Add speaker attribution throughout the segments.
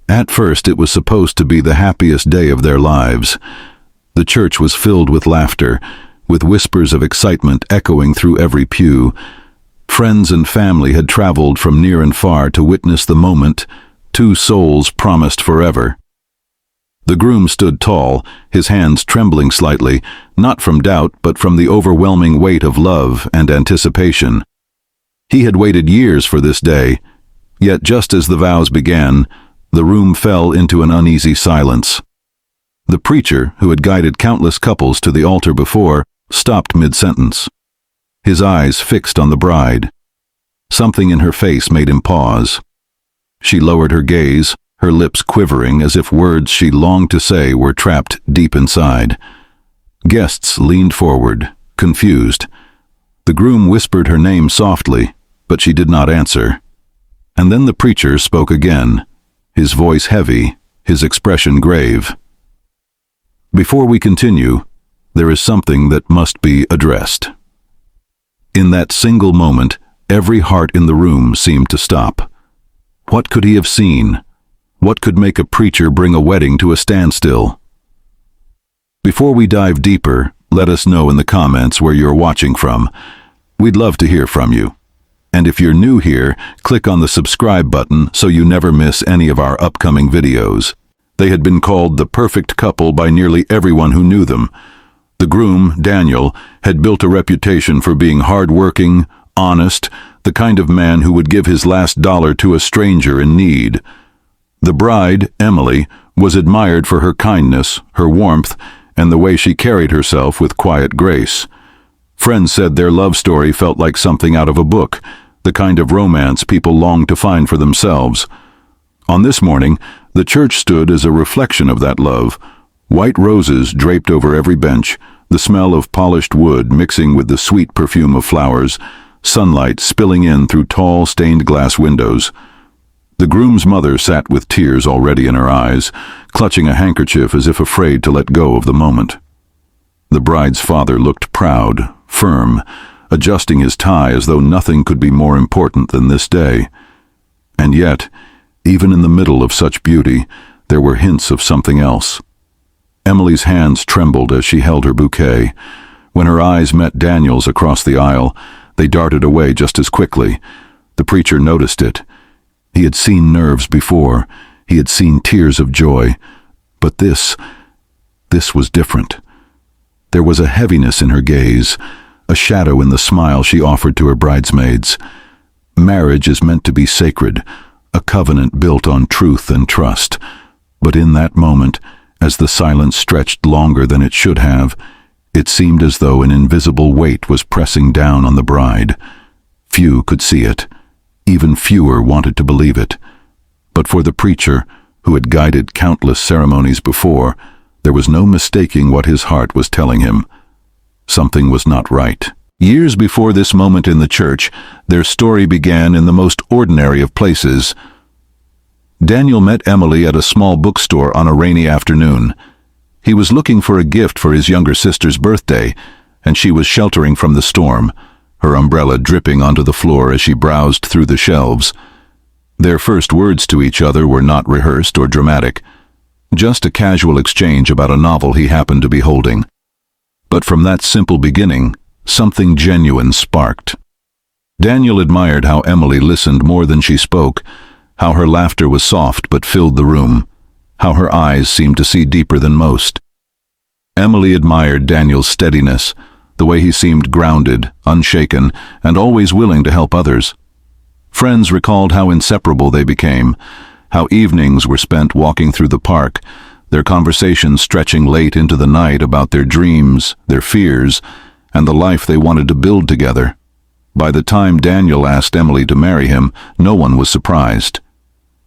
Speaker 1: At first, it was supposed to be the happiest day of their lives. The church was filled with laughter, with whispers of excitement echoing through every pew. Friends and family had traveled from near and far to witness the moment, two souls promised forever. The groom stood tall, his hands trembling slightly, not from doubt but from the overwhelming weight of love and anticipation. He had waited years for this day, yet just as the vows began, the room fell into an uneasy silence. The preacher, who had guided countless couples to the altar before, stopped mid-sentence. His eyes fixed on the bride. Something in her face made him pause. She lowered her gaze, her lips quivering as if words she longed to say were trapped deep inside. Guests leaned forward, confused. The groom whispered her name softly, but she did not answer. And then the preacher spoke again, his voice heavy, his expression grave. Before we continue, there is something that must be addressed. In that single moment, every heart in the room seemed to stop. What could he have seen? What could make a preacher bring a wedding to a standstill? Before we dive deeper, let us know in the comments where you're watching from. We'd love to hear from you. And if you're new here, click on the subscribe button so you never miss any of our upcoming videos. They had been called the perfect couple by nearly everyone who knew them. The groom, Daniel, had built a reputation for being hard-working, honest, the kind of man who would give his last dollar to a stranger in need. The bride, Emily, was admired for her kindness, her warmth, and the way she carried herself with quiet grace. Friends said their love story felt like something out of a book, the kind of romance people longed to find for themselves. On this morning, the church stood as a reflection of that love. White roses draped over every bench, the smell of polished wood mixing with the sweet perfume of flowers, sunlight spilling in through tall stained glass windows. The groom's mother sat with tears already in her eyes, clutching a handkerchief as if afraid to let go of the moment. The bride's father looked proud, firm, adjusting his tie as though nothing could be more important than this day. And yet, even in the middle of such beauty, there were hints of something else. Emily's hands trembled as she held her bouquet. When her eyes met Daniel's across the aisle, they darted away just as quickly. The preacher noticed it. He had seen nerves before. He had seen tears of joy. But this was different. There was a heaviness in her gaze, a shadow in the smile she offered to her bridesmaids. Marriage is meant to be sacred, a covenant built on truth and trust. But in that moment, as the silence stretched longer than it should have, it seemed as though an invisible weight was pressing down on the bride. Few could see it. Even fewer wanted to believe it. But for the preacher, who had guided countless ceremonies before, there was no mistaking what his heart was telling him. Something was not right. Years before this moment in the church, their story began in the most ordinary of places. Daniel met Emily at a small bookstore on a rainy afternoon. He was looking for a gift for his younger sister's birthday, and she was sheltering from the storm, her umbrella dripping onto the floor as she browsed through the shelves. Their first words to each other were not rehearsed or dramatic, just a casual exchange about a novel he happened to be holding. But from that simple beginning, something genuine sparked. Daniel admired how Emily listened more than she spoke, how her laughter was soft but filled the room, how her eyes seemed to see deeper than most. Emily admired Daniel's steadiness, the way he seemed grounded, unshaken, and always willing to help others. Friends recalled how inseparable they became, how evenings were spent walking through the park, their conversations stretching late into the night about their dreams, their fears, and the life they wanted to build together. By the time Daniel asked Emily to marry him, no one was surprised.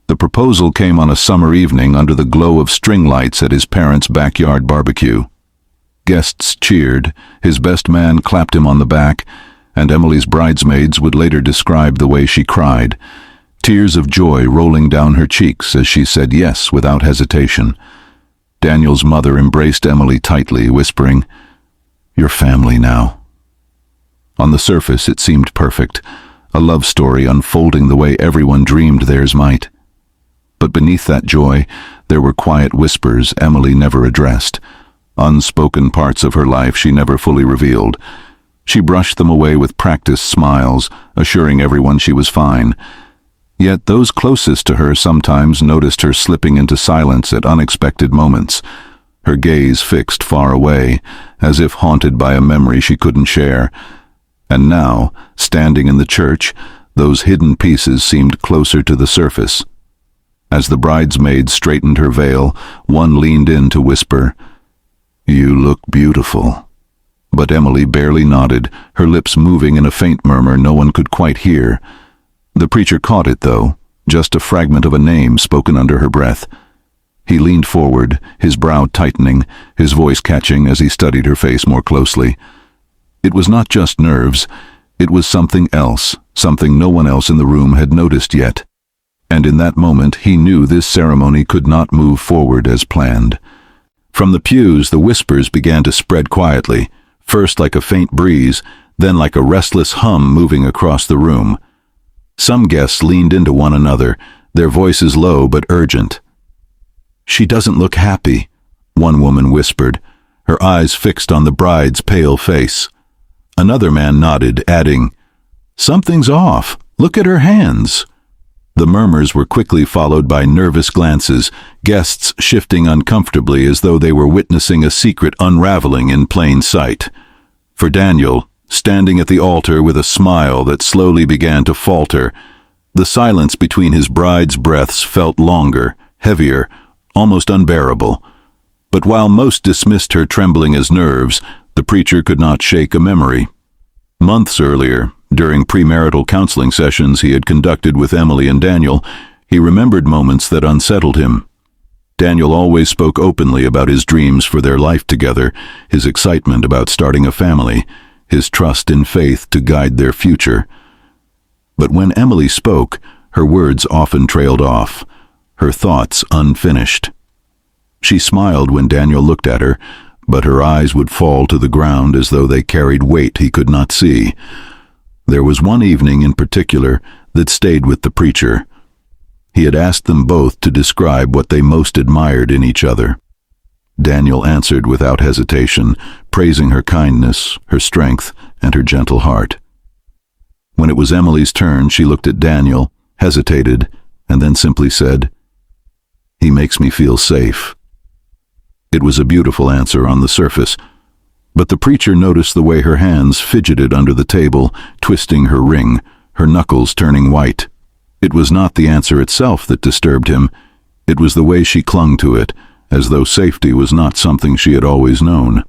Speaker 1: The proposal came on a summer evening under the glow of string lights at his parents' backyard barbecue. Guests cheered, his best man clapped him on the back, and Emily's bridesmaids would later describe the way she cried, tears of joy rolling down her cheeks as she said yes without hesitation. Daniel's mother embraced Emily tightly, whispering, "You're family now." On the surface it seemed perfect, a love story unfolding the way everyone dreamed theirs might. But beneath that joy, there were quiet whispers Emily never addressed, unspoken parts of her life she never fully revealed. She brushed them away with practiced smiles, assuring everyone she was fine. Yet those closest to her sometimes noticed her slipping into silence at unexpected moments, her gaze fixed far away, as if haunted by a memory she couldn't share. And now, standing in the church, those hidden pieces seemed closer to the surface. As the bridesmaid straightened her veil, one leaned in to whisper, "You look beautiful." But Emily barely nodded, her lips moving in a faint murmur no one could quite hear. The preacher caught it, though, just a fragment of a name spoken under her breath. He leaned forward, his brow tightening, his voice catching as he studied her face more closely. It was not just nerves, it was something else, something no one else in the room had noticed yet. And in that moment he knew this ceremony could not move forward as planned. From the pews the whispers began to spread quietly, first like a faint breeze, then like a restless hum moving across the room. Some guests leaned into one another, their voices low but urgent. "She doesn't look happy," one woman whispered, her eyes fixed on the bride's pale face. Another man nodded, adding, "Something's off. Look at her hands." The murmurs were quickly followed by nervous glances, guests shifting uncomfortably as though they were witnessing a secret unraveling in plain sight. For Daniel, standing at the altar with a smile that slowly began to falter, the silence between his bride's breaths felt longer, heavier, almost unbearable. But while most dismissed her trembling as nerves, the preacher could not shake a memory. Months earlier, during premarital counseling sessions he had conducted with Emily and Daniel, he remembered moments that unsettled him. Daniel always spoke openly about his dreams for their life together, his excitement about starting a family, his trust in faith to guide their future. But when Emily spoke, her words often trailed off, her thoughts unfinished. She smiled when Daniel looked at her, but her eyes would fall to the ground as though they carried weight he could not see. There was one evening in particular that stayed with the preacher. He had asked them both to describe what they most admired in each other. Daniel answered without hesitation, praising her kindness, her strength, and her gentle heart. When it was Emily's turn, she looked at Daniel, hesitated, and then simply said, "He makes me feel safe." It was a beautiful answer on the surface, but the preacher noticed the way her hands fidgeted under the table, twisting her ring, her knuckles turning white. It was not the answer itself that disturbed him, it was the way she clung to it, as though safety was not something she had always known.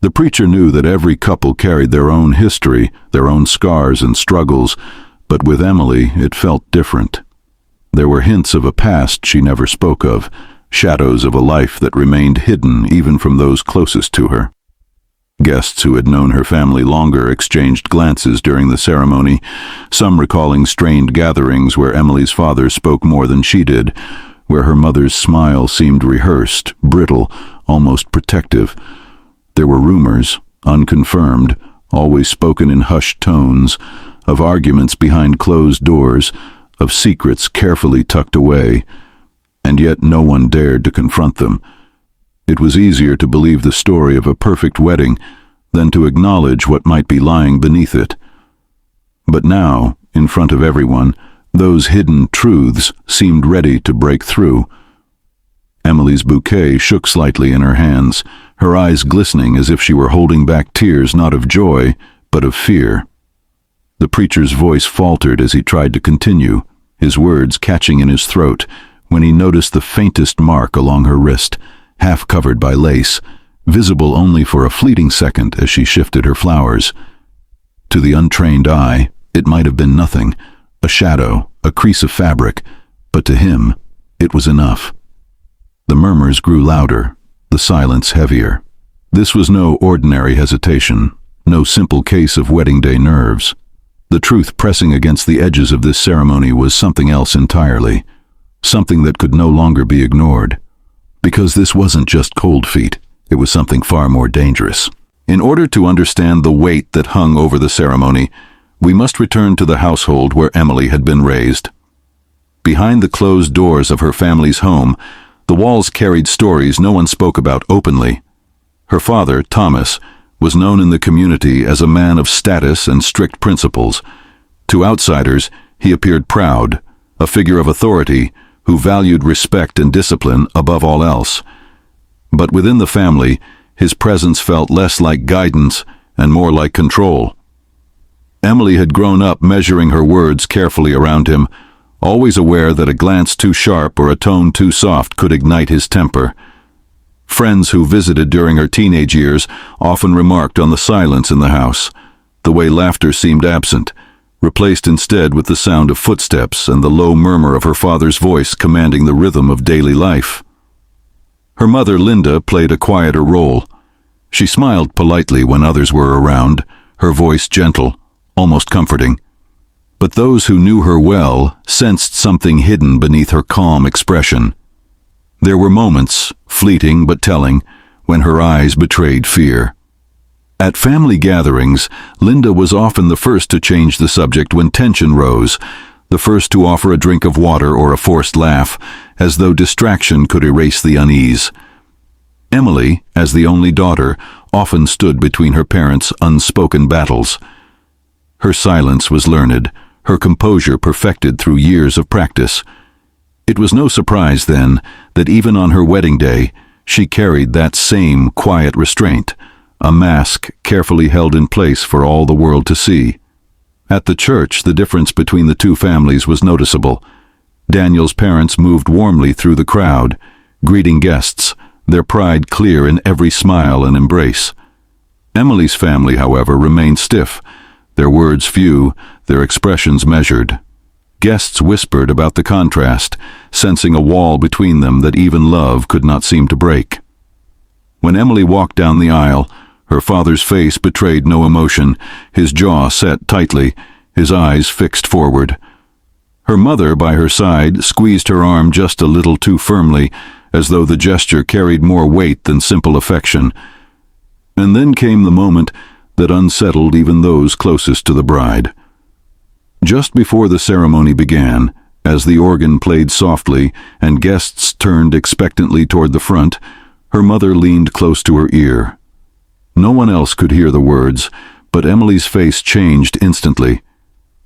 Speaker 1: The preacher knew that every couple carried their own history, their own scars and struggles, but with Emily it felt different. There were hints of a past she never spoke of, shadows of a life that remained hidden even from those closest to her. Guests who had known her family longer exchanged glances during the ceremony, some recalling strained gatherings where Emily's father spoke more than she did, where her mother's smile seemed rehearsed, brittle, almost protective. There were rumors, unconfirmed, always spoken in hushed tones, of arguments behind closed doors, of secrets carefully tucked away, and yet no one dared to confront them. It was easier to believe the story of a perfect wedding than to acknowledge what might be lying beneath it. But now, in front of everyone, those hidden truths seemed ready to break through. Emily's bouquet shook slightly in her hands, her eyes glistening as if she were holding back tears not of joy, but of fear. The preacher's voice faltered as he tried to continue, his words catching in his throat, when he noticed the faintest mark along her wrist, half covered by lace, visible only for a fleeting second as she shifted her flowers. To the untrained eye, it might have been nothing, a shadow, a crease of fabric, but to him, it was enough. The murmurs grew louder, the silence heavier. This was no ordinary hesitation, no simple case of wedding day nerves. The truth pressing against the edges of this ceremony was something else entirely, something that could no longer be ignored. Because this wasn't just cold feet, it was something far more dangerous. In order to understand the weight that hung over the ceremony, we must return to the household where Emily had been raised. Behind the closed doors of her family's home, the walls carried stories no one spoke about openly. Her father, Thomas, was known in the community as a man of status and strict principles. To outsiders, he appeared proud, a figure of authority who valued respect and discipline above all else. But within the family, his presence felt less like guidance and more like control. Emily had grown up measuring her words carefully around him, always aware that a glance too sharp or a tone too soft could ignite his temper. Friends who visited during her teenage years often remarked on the silence in the house, the way laughter seemed absent, replaced instead with the sound of footsteps and the low murmur of her father's voice commanding the rhythm of daily life. Her mother, Linda, played a quieter role. She smiled politely when others were around, her voice gentle, almost comforting. But those who knew her well sensed something hidden beneath her calm expression. There were moments, fleeting but telling, when her eyes betrayed fear. At family gatherings, Linda was often the first to change the subject when tension rose, the first to offer a drink of water or a forced laugh, as though distraction could erase the unease. Emily, as the only daughter, often stood between her parents' unspoken battles. Her silence was learned, her composure perfected through years of practice. It was no surprise, then, that even on her wedding day, she carried that same quiet restraint, a mask carefully held in place for all the world to see. At the church, the difference between the two families was noticeable. Daniel's parents moved warmly through the crowd, greeting guests, their pride clear in every smile and embrace. Emily's family, however, remained stiff, their words few, their expressions measured. Guests whispered about the contrast, sensing a wall between them that even love could not seem to break. When Emily walked down the aisle, her father's face betrayed no emotion, his jaw set tightly, his eyes fixed forward. Her mother, by her side, squeezed her arm just a little too firmly, as though the gesture carried more weight than simple affection. And then came the moment that unsettled even those closest to the bride. Just before the ceremony began, as the organ played softly and guests turned expectantly toward the front, her mother leaned close to her ear. No one else could hear the words, but Emily's face changed instantly.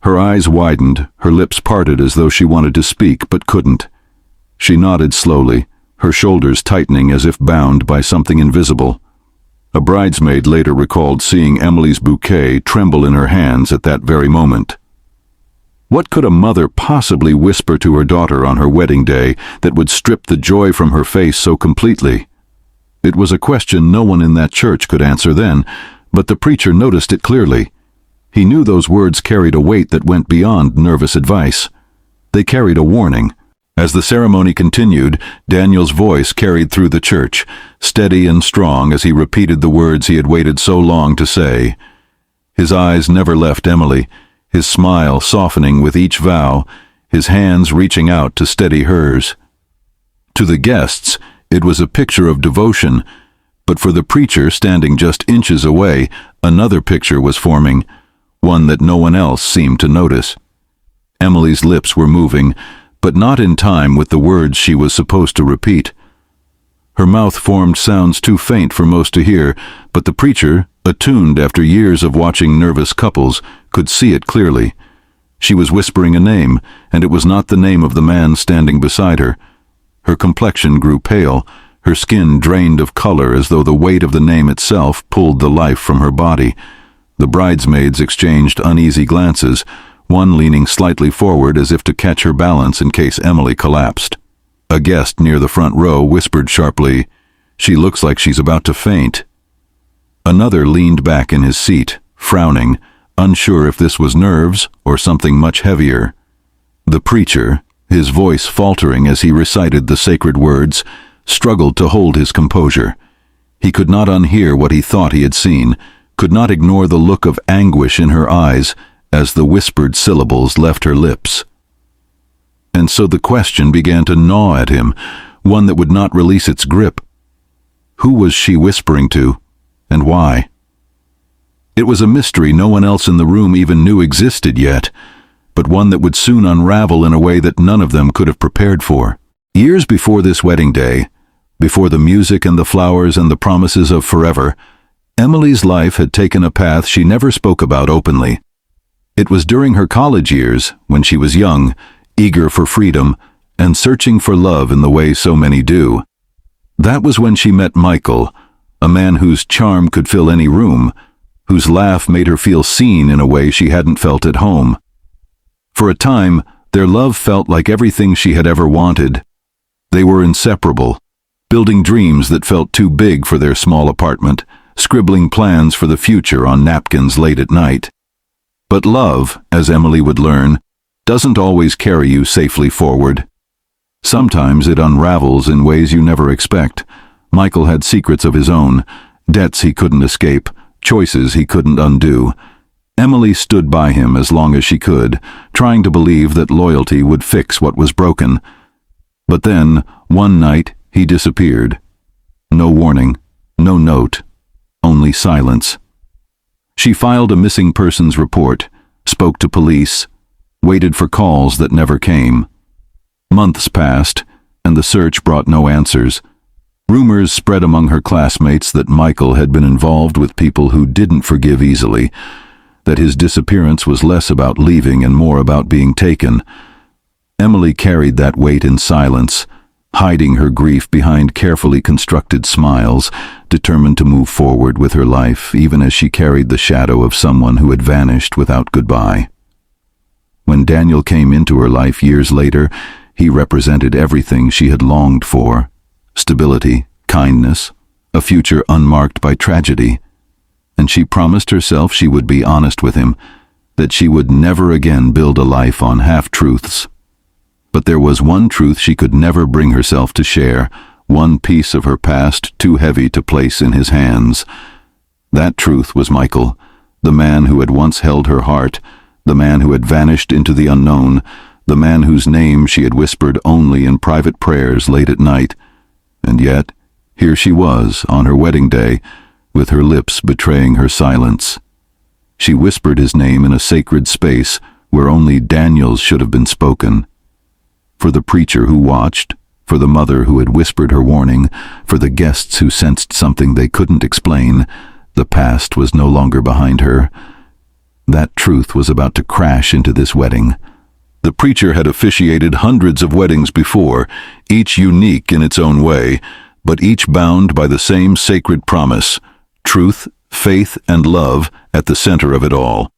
Speaker 1: Her eyes widened, her lips parted as though she wanted to speak but couldn't. She nodded slowly, her shoulders tightening as if bound by something invisible. A bridesmaid later recalled seeing Emily's bouquet tremble in her hands at that very moment. What could a mother possibly whisper to her daughter on her wedding day that would strip the joy from her face so completely? It was a question no one in that church could answer then, but the preacher noticed it clearly. He knew those words carried a weight that went beyond nervous advice. They carried a warning. As the ceremony continued, Daniel's voice carried through the church, steady and strong as he repeated the words he had waited so long to say. His eyes never left Emily, his smile softening with each vow, his hands reaching out to steady hers. To the guests, it was a picture of devotion, but for the preacher standing just inches away, another picture was forming, one that no one else seemed to notice. Emily's lips were moving, but not in time with the words she was supposed to repeat. Her mouth formed sounds too faint for most to hear, but the preacher, attuned after years of watching nervous couples, could see it clearly. She was whispering a name, and it was not the name of the man standing beside her. Her complexion grew pale, her skin drained of color as though the weight of the name itself pulled the life from her body. The bridesmaids exchanged uneasy glances, one leaning slightly forward as if to catch her balance in case Emily collapsed. A guest near the front row whispered sharply, "She looks like she's about to faint." Another leaned back in his seat, frowning, unsure if this was nerves or something much heavier. The preacher, his voice faltering as he recited the sacred words, struggled to hold his composure. He could not unhear what he thought he had seen, could not ignore the look of anguish in her eyes as the whispered syllables left her lips. And so the question began to gnaw at him, one that would not release its grip. Who was she whispering to, and why? It was a mystery no one else in the room even knew existed yet. but one that would soon unravel in a way that none of them could have prepared for. Years before this wedding day, before the music and the flowers and the promises of forever, Emily's life had taken a path she never spoke about openly. It was during her college years, when she was young, eager for freedom, and searching for love in the way so many do. That was when she met Michael, a man whose charm could fill any room, whose laugh made her feel seen in a way she hadn't felt at home. For a time, their love felt like everything she had ever wanted. They were inseparable, building dreams that felt too big for their small apartment, scribbling plans for the future on napkins late at night. But love, as Emily would learn, doesn't always carry you safely forward. Sometimes it unravels in ways you never expect. Michael had secrets of his own, debts he couldn't escape, choices he couldn't undo. Emily stood by him as long as she could, trying to believe that loyalty would fix what was broken. But then, one night, he disappeared. No warning, no note, only silence. She filed a missing persons report, spoke to police, waited for calls that never came. Months passed, and the search brought no answers. Rumors spread among her classmates that Michael had been involved with people who didn't forgive easily, that his disappearance was less about leaving and more about being taken. Emily carried that weight in silence, hiding her grief behind carefully constructed smiles, determined to move forward with her life, even as she carried the shadow of someone who had vanished without goodbye. When Daniel came into her life years later, he represented everything she had longed for: stability, kindness, a future unmarked by tragedy. And she promised herself she would be honest with him, that she would never again build a life on half-truths. But there was one truth she could never bring herself to share, one piece of her past too heavy to place in his hands. That truth was Michael, the man who had once held her heart, the man who had vanished into the unknown, the man whose name she had whispered only in private prayers late at night. And yet, here she was, on her wedding day, with her lips betraying her silence. She whispered his name in a sacred space where only Daniel's should have been spoken. For the preacher who watched, for the mother who had whispered her warning, for the guests who sensed something they couldn't explain, the past was no longer behind her. That truth was about to crash into this wedding. The preacher had officiated hundreds of weddings before, each unique in its own way, but each bound by the same sacred promise: truth, faith, and love at the center of it all.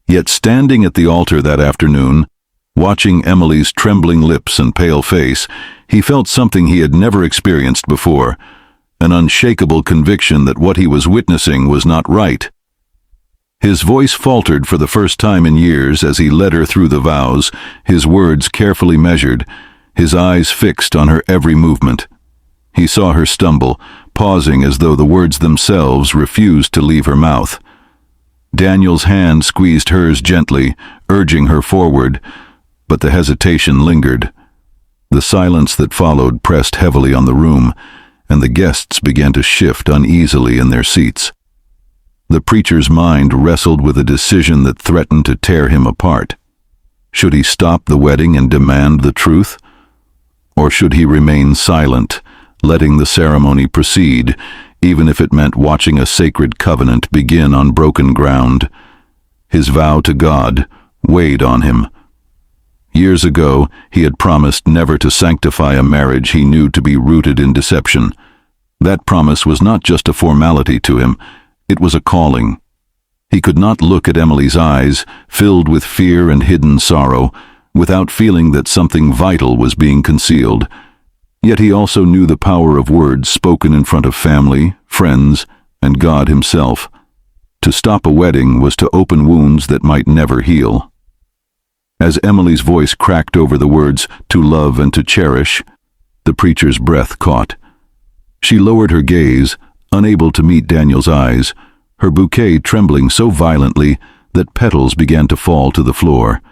Speaker 1: Yet standing at the altar that afternoon, watching Emily's trembling lips and pale face, he felt something he had never experienced before, an unshakable conviction that what he was witnessing was not right. His voice faltered for the first time in years as he led her through the vows, his words carefully measured, his eyes fixed on her every movement. He saw her stumble, pausing as though the words themselves refused to leave her mouth. Daniel's hand squeezed hers gently, urging her forward, but the hesitation lingered. The silence that followed pressed heavily on the room, and the guests began to shift uneasily in their seats. The preacher's mind wrestled with a decision that threatened to tear him apart. Should he stop the wedding and demand the truth? Or should he remain silent, letting the ceremony proceed, even if it meant watching a sacred covenant begin on broken ground? His vow to God weighed on him. Years ago, he had promised never to sanctify a marriage he knew to be rooted in deception. That promise was not just a formality to him, it was a calling. He could not look at Emily's eyes, filled with fear and hidden sorrow, without feeling that something vital was being concealed. Yet he also knew the power of words spoken in front of family, friends, and God himself. To stop a wedding was to open wounds that might never heal. As Emily's voice cracked over the words, "to love and to cherish," the preacher's breath caught. She lowered her gaze, unable to meet Daniel's eyes, her bouquet trembling so violently that petals began to fall to the floor.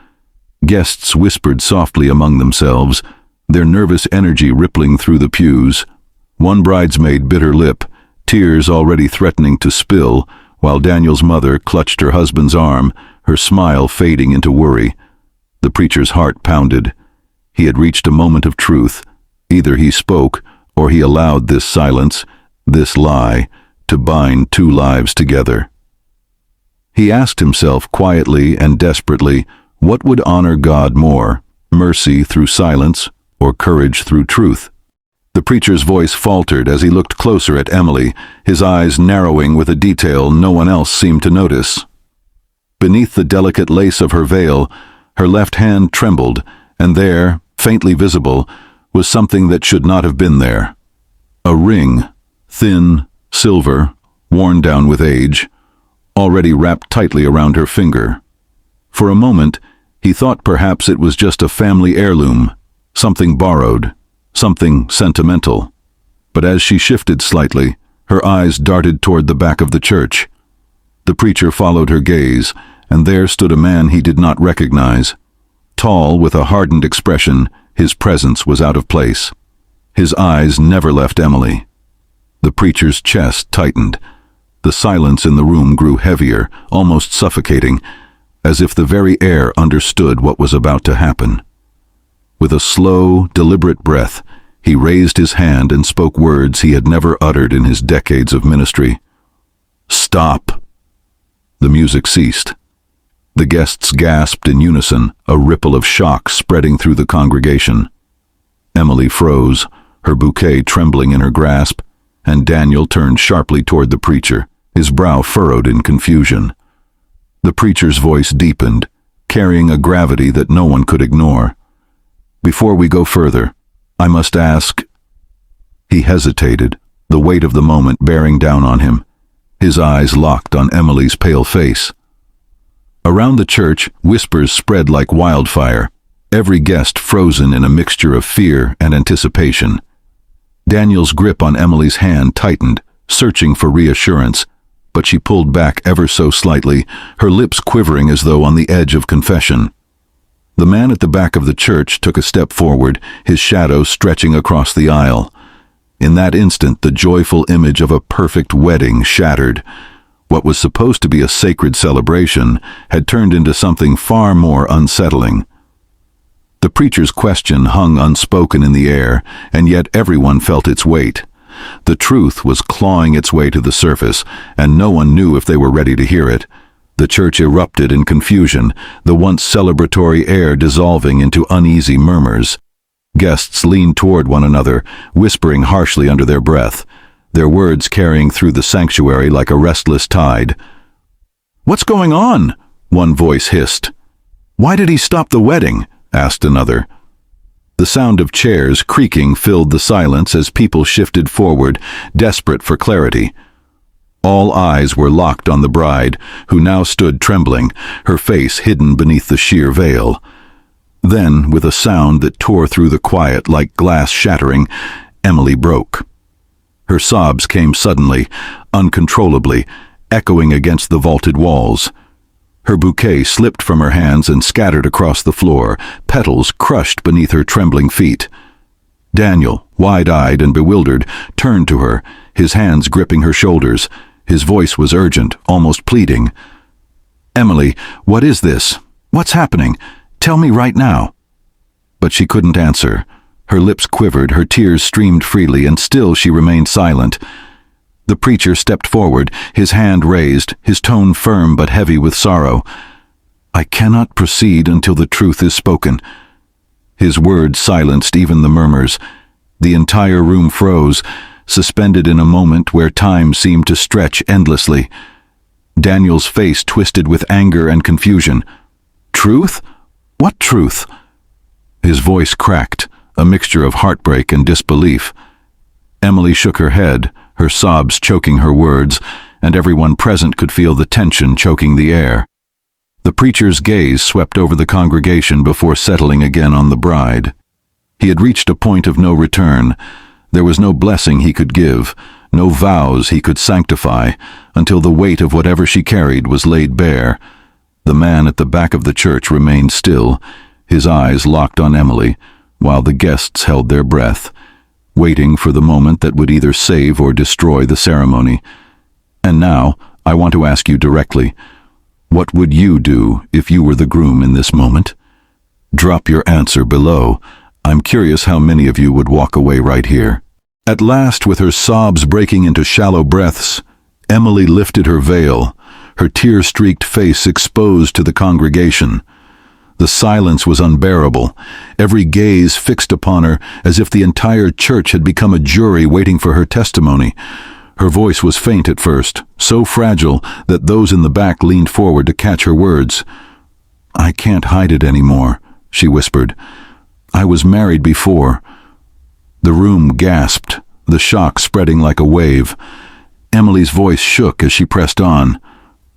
Speaker 1: Guests whispered softly among themselves, their nervous energy rippling through the pews. One bridesmaid bit her lip, tears already threatening to spill, while Daniel's mother clutched her husband's arm, her smile fading into worry. The preacher's heart pounded. He had reached a moment of truth. Either he spoke, or he allowed this silence, this lie, to bind two lives together. He asked himself quietly and desperately, what would honor God more, mercy through silence, or courage through truth? The preacher's voice faltered as he looked closer at Emily, his eyes narrowing with a detail no one else seemed to notice. Beneath the delicate lace of her veil, her left hand trembled, and there, faintly visible, was something that should not have been there. A ring, thin, silver, worn down with age, already wrapped tightly around her finger. For a moment, he thought perhaps it was just a family heirloom, something borrowed, something sentimental. But as she shifted slightly, her eyes darted toward the back of the church. The preacher followed her gaze, and there stood a man he did not recognize. Tall, with a hardened expression, his presence was out of place. His eyes never left Emily. The preacher's chest tightened. The silence in the room grew heavier, almost suffocating, as if the very air understood what was about to happen. With a slow, deliberate breath, he raised his hand and spoke words he had never uttered in his decades of ministry. "Stop!" The music ceased. The guests gasped in unison, a ripple of shock spreading through the congregation. Emily froze, her bouquet trembling in her grasp, and Daniel turned sharply toward the preacher, his brow furrowed in confusion. The preacher's voice deepened, carrying a gravity that no one could ignore. "Before we go further, I must ask—" He hesitated, the weight of the moment bearing down on him. His eyes locked on Emily's pale face. Around the church, whispers spread like wildfire, every guest frozen in a mixture of fear and anticipation. Daniel's grip on Emily's hand tightened, searching for reassurance, but she pulled back ever so slightly, her lips quivering as though on the edge of confession. The man at the back of the church took a step forward, his shadow stretching across the aisle. In that instant, the joyful image of a perfect wedding shattered. What was supposed to be a sacred celebration had turned into something far more unsettling. The preacher's question hung unspoken in the air, and yet everyone felt its weight. The truth was clawing its way to the surface, and no one knew if they were ready to hear it. The church erupted in confusion, the once celebratory air dissolving into uneasy murmurs. Guests leaned toward one another, whispering harshly under their breath, their words carrying through the sanctuary like a restless tide. "What's going on?" one voice hissed. "Why did he stop the wedding?" asked another. The sound of chairs creaking filled the silence as people shifted forward, desperate for clarity. All eyes were locked on the bride, who now stood trembling, her face hidden beneath the sheer veil. Then, with a sound that tore through the quiet like glass shattering, Emily broke. Her sobs came suddenly, uncontrollably, echoing against the vaulted walls. Her bouquet slipped from her hands and scattered across the floor, petals crushed beneath her trembling feet. Daniel, wide-eyed and bewildered, turned to her, his hands gripping her shoulders. His voice was urgent, almost pleading. "Emily, what is this? What's happening? Tell me right now." But she couldn't answer. Her lips quivered, her tears streamed freely, and still she remained silent. The preacher stepped forward, his hand raised, his tone firm but heavy with sorrow. "I cannot proceed until the truth is spoken." His words silenced even the murmurs. The entire room froze, suspended in a moment where time seemed to stretch endlessly. Daniel's face twisted with anger and confusion. "Truth? What truth?" His voice cracked, a mixture of heartbreak and disbelief. Emily shook her head, her sobs choking her words, and everyone present could feel the tension choking the air. The preacher's gaze swept over the congregation before settling again on the bride. He had reached a point of no return. There was no blessing he could give, no vows he could sanctify, until the weight of whatever she carried was laid bare. The man at the back of the church remained still, his eyes locked on Emily, while the guests held their breath, waiting for the moment that would either save or destroy the ceremony. And now, I want to ask you directly, what would you do if you were the groom in this moment? Drop your answer below. I'm curious how many of you would walk away right here. At last, with her sobs breaking into shallow breaths, Emily lifted her veil, her tear-streaked face exposed to the congregation. The silence was unbearable, every gaze fixed upon her as if the entire church had become a jury waiting for her testimony. Her voice was faint at first, so fragile that those in the back leaned forward to catch her words. "I can't hide it anymore," she whispered. "I was married before." The room gasped, the shock spreading like a wave. Emily's voice shook as she pressed on.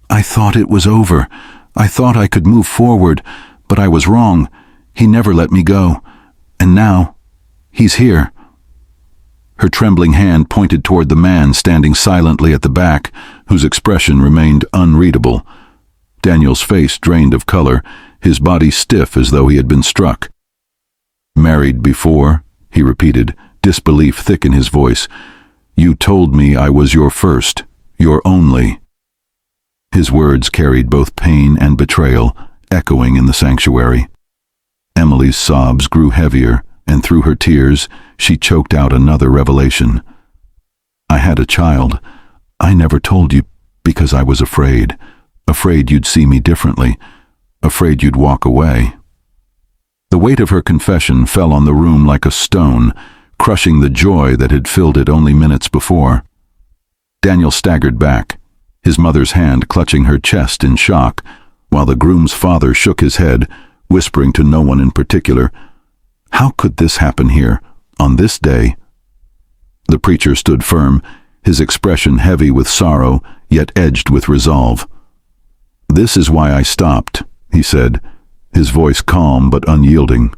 Speaker 1: "I thought it was over. I thought I could move forward, but I was wrong. He never let me go. And now, he's here." Her trembling hand pointed toward the man standing silently at the back, whose expression remained unreadable. Daniel's face drained of color, his body stiff as though he had been struck. "Married before," he repeated, disbelief thick in his voice. "You told me I was your first, your only." His words carried both pain and betrayal, echoing in the sanctuary. Emily's sobs grew heavier, and through her tears, she choked out another revelation. "I had a child. I never told you because I was afraid. Afraid you'd see me differently. Afraid you'd walk away." The weight of her confession fell on the room like a stone, crushing the joy that had filled it only minutes before. Daniel staggered back, his mother's hand clutching her chest in shock, while the groom's father shook his head, whispering to no one in particular, "How could this happen here, on this day?" The preacher stood firm, his expression heavy with sorrow, yet edged with resolve. "This is why I stopped," he said, his voice calm but unyielding.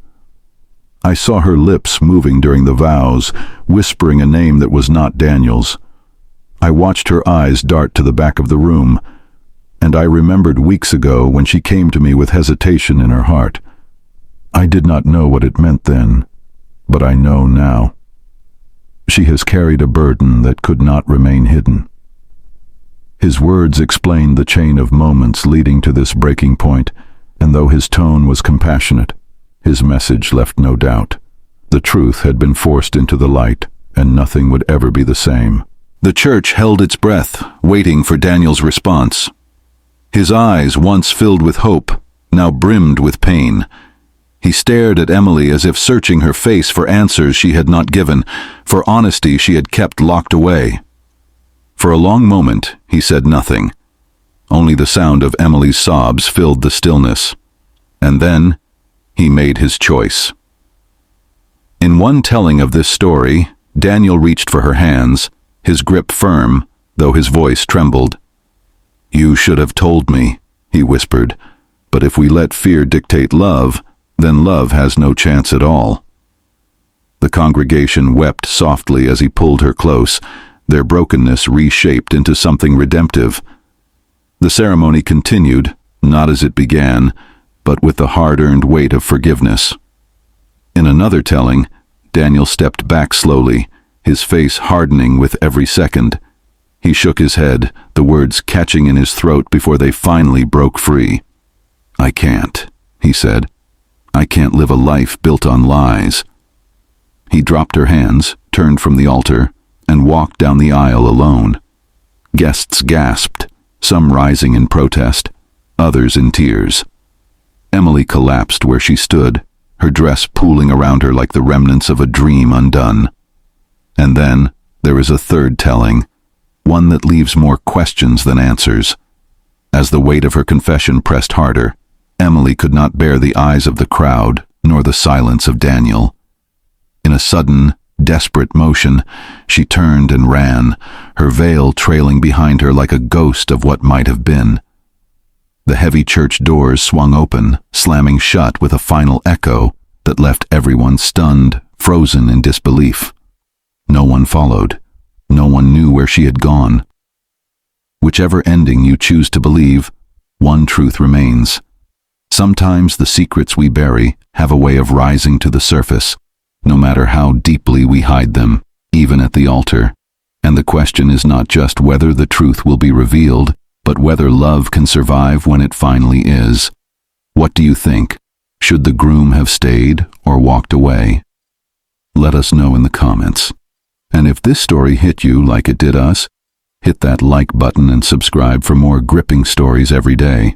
Speaker 1: "I saw her lips moving during the vows, whispering a name that was not Daniel's. I watched her eyes dart to the back of the room, and I remembered weeks ago when she came to me with hesitation in her heart. I did not know what it meant then, but I know now. She has carried a burden that could not remain hidden." His words explained the chain of moments leading to this breaking point, and though his tone was compassionate, his message left no doubt. The truth had been forced into the light, and nothing would ever be the same. The church held its breath, waiting for Daniel's response. His eyes, once filled with hope, now brimmed with pain. He stared at Emily as if searching her face for answers she had not given, for honesty she had kept locked away. For a long moment, he said nothing. Only the sound of Emily's sobs filled the stillness. And then, he made his choice. In one telling of this story, Daniel reached for her hands, his grip firm, though his voice trembled. "You should have told me," he whispered, "but if we let fear dictate love, then love has no chance at all." The congregation wept softly as he pulled her close, their brokenness reshaped into something redemptive. The ceremony continued, not as it began, but with the hard-earned weight of forgiveness. In another telling, Daniel stepped back slowly, his face hardening with every second. He shook his head, the words catching in his throat before they finally broke free. "I can't," he said. "I can't live a life built on lies." He dropped her hands, turned from the altar, and walked down the aisle alone. Guests gasped, some rising in protest, others in tears. Emily collapsed where she stood, her dress pooling around her like the remnants of a dream undone. And then there is a third telling, one that leaves more questions than answers. As the weight of her confession pressed harder, Emily could not bear the eyes of the crowd, nor the silence of Daniel. In a sudden, desperate motion, she turned and ran, her veil trailing behind her like a ghost of what might have been. The heavy church doors swung open, slamming shut with a final echo that left everyone stunned, frozen in disbelief. No one followed. No one knew where she had gone. Whichever ending you choose to believe, one truth remains. Sometimes the secrets we bury have a way of rising to the surface, no matter how deeply we hide them, even at the altar. And the question is not just whether the truth will be revealed, but whether love can survive when it finally is. What do you think? Should the groom have stayed or walked away? Let us know in the comments. And if this story hit you like it did us, hit that like button and subscribe for more gripping stories every day.